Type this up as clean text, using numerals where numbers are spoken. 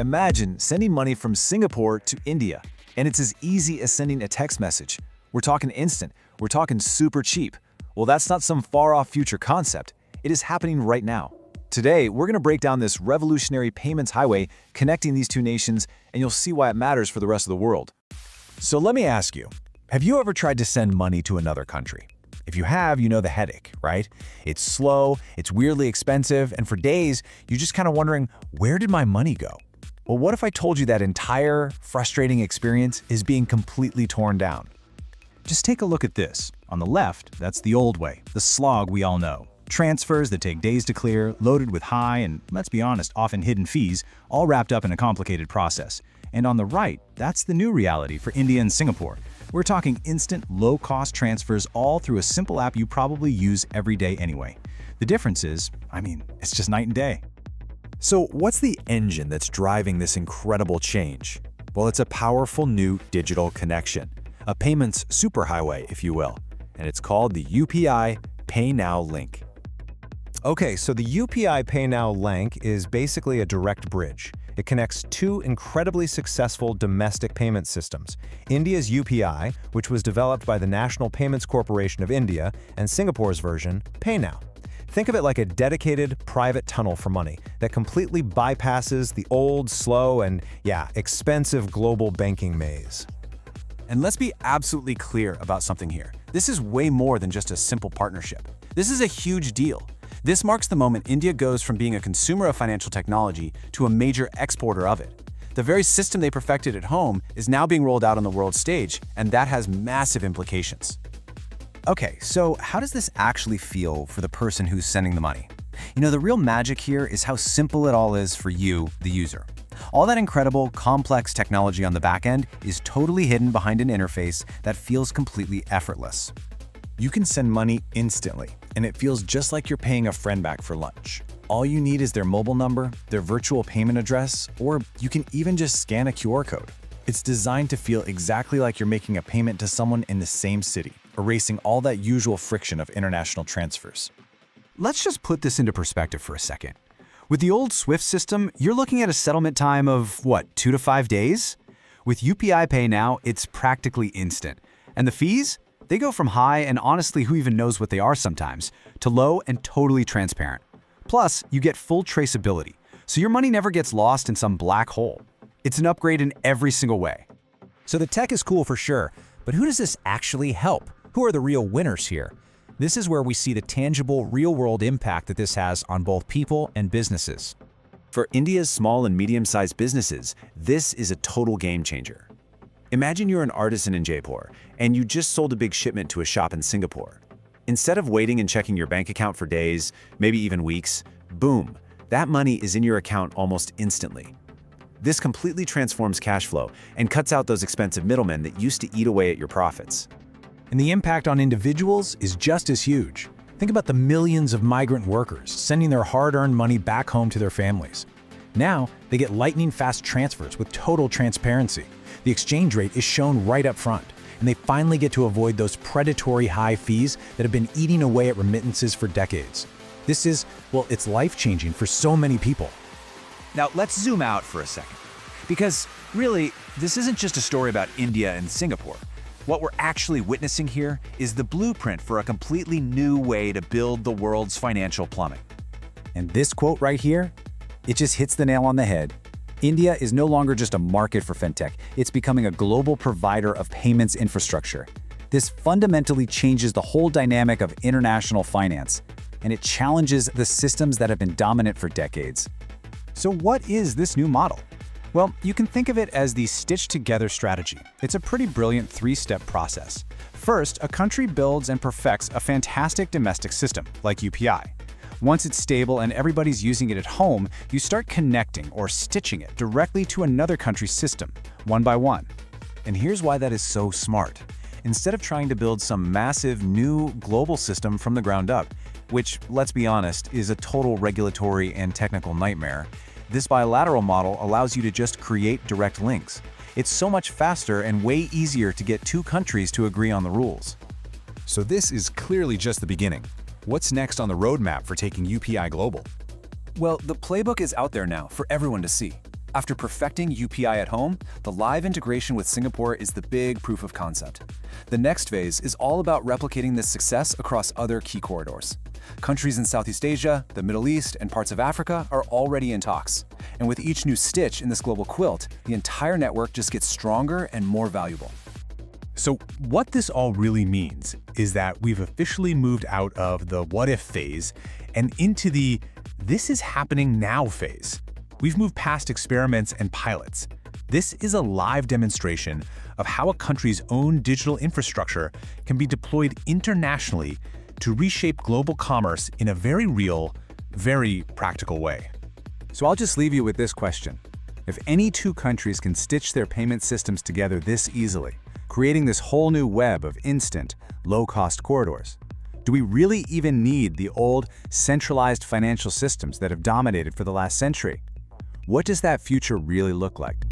Imagine sending money from Singapore to India, and it's as easy as sending a text message. We're talking instant. We're talking super cheap. Well, that's not some far-off future concept. It is happening right now. Today, we're going to break down this revolutionary payments highway connecting these two nations, and you'll see why it matters for the rest of the world. So let me ask you, have you ever tried to send money to another country? If you have, you know the headache, right? It's slow, it's weirdly expensive, and for days, you're just kind of wondering, where did my money go? Well, what if I told you that entire frustrating experience is being completely torn down? Just take a look at this. On the left, that's the old way, the slog we all know. Transfers that take days to clear, loaded with high and, let's be honest, often hidden fees, all wrapped up in a complicated process. And on the right, that's the new reality for India and Singapore. We're talking instant, low-cost transfers all through a simple app you probably use every day anyway. The difference is, it's just night and day. So what's the engine that's driving this incredible change? Well, it's a powerful new digital connection, a payments superhighway, if you will, and it's called the UPI PayNow link. Okay, so the UPI PayNow link is basically a direct bridge. It connects two incredibly successful domestic payment systems, India's UPI, which was developed by the National Payments Corporation of India, and Singapore's version, PayNow. Think of it like a dedicated private tunnel for money that completely bypasses the old, slow, and, expensive global banking maze. And let's be absolutely clear about something here. This is way more than just a simple partnership. This is a huge deal. This marks the moment India goes from being a consumer of financial technology to a major exporter of it. The very system they perfected at home is now being rolled out on the world stage, and that has massive implications. Okay, so how does this actually feel for the person who's sending the money? The real magic here is how simple it all is for you, the user. All that incredible, complex technology on the back end is totally hidden behind an interface that feels completely effortless. You can send money instantly, and it feels just like you're paying a friend back for lunch. All you need is their mobile number, their virtual payment address, or you can even just scan a QR code. It's designed to feel exactly like you're making a payment to someone in the same city, erasing all that usual friction of international transfers. Let's just put this into perspective for a second. With the old SWIFT system, you're looking at a settlement time of, 2 to 5 days? With UPI PayNow, it's practically instant. And the fees? They go from high, and honestly, who even knows what they are sometimes, to low and totally transparent. Plus, you get full traceability, so your money never gets lost in some black hole. It's an upgrade in every single way. So the tech is cool for sure, but who does this actually help? Who are the real winners here? This is where we see the tangible, real-world impact that this has on both people and businesses. For India's small and medium-sized businesses, this is a total game changer. Imagine you're an artisan in Jaipur, and you just sold a big shipment to a shop in Singapore. Instead of waiting and checking your bank account for days, maybe even weeks, boom, that money is in your account almost instantly. This completely transforms cash flow and cuts out those expensive middlemen that used to eat away at your profits. And the impact on individuals is just as huge. Think about the millions of migrant workers sending their hard-earned money back home to their families. Now, they get lightning-fast transfers with total transparency. The exchange rate is shown right up front, and they finally get to avoid those predatory high fees that have been eating away at remittances for decades. This is, it's life-changing for so many people. Now, let's zoom out for a second. Because, really, this isn't just a story about India and Singapore. What we're actually witnessing here is the blueprint for a completely new way to build the world's financial plumbing. And this quote right here, it just hits the nail on the head. India is no longer just a market for fintech. It's becoming a global provider of payments infrastructure. This fundamentally changes the whole dynamic of international finance, and it challenges the systems that have been dominant for decades. So what is this new model? Well, you can think of it as the stitched-together strategy. It's a pretty brilliant three-step process. First, a country builds and perfects a fantastic domestic system, like UPI. Once it's stable and everybody's using it at home, you start connecting or stitching it directly to another country's system, one by one. And here's why that is so smart. Instead of trying to build some massive new global system from the ground up, which, let's be honest, is a total regulatory and technical nightmare, this bilateral model allows you to just create direct links. It's so much faster and way easier to get two countries to agree on the rules. So this is clearly just the beginning. What's next on the roadmap for taking UPI global? Well, the playbook is out there now for everyone to see. After perfecting UPI at home, the live integration with Singapore is the big proof of concept. The next phase is all about replicating this success across other key corridors. Countries in Southeast Asia, the Middle East, and parts of Africa are already in talks. And with each new stitch in this global quilt, the entire network just gets stronger and more valuable. So what this all really means is that we've officially moved out of the what-if phase and into the this is happening now phase. We've moved past experiments and pilots. This is a live demonstration of how a country's own digital infrastructure can be deployed internationally to reshape global commerce in a very real, very practical way. So I'll just leave you with this question. If any two countries can stitch their payment systems together this easily, creating this whole new web of instant, low-cost corridors, do we really even need the old, centralized financial systems that have dominated for the last century? What does that future really look like?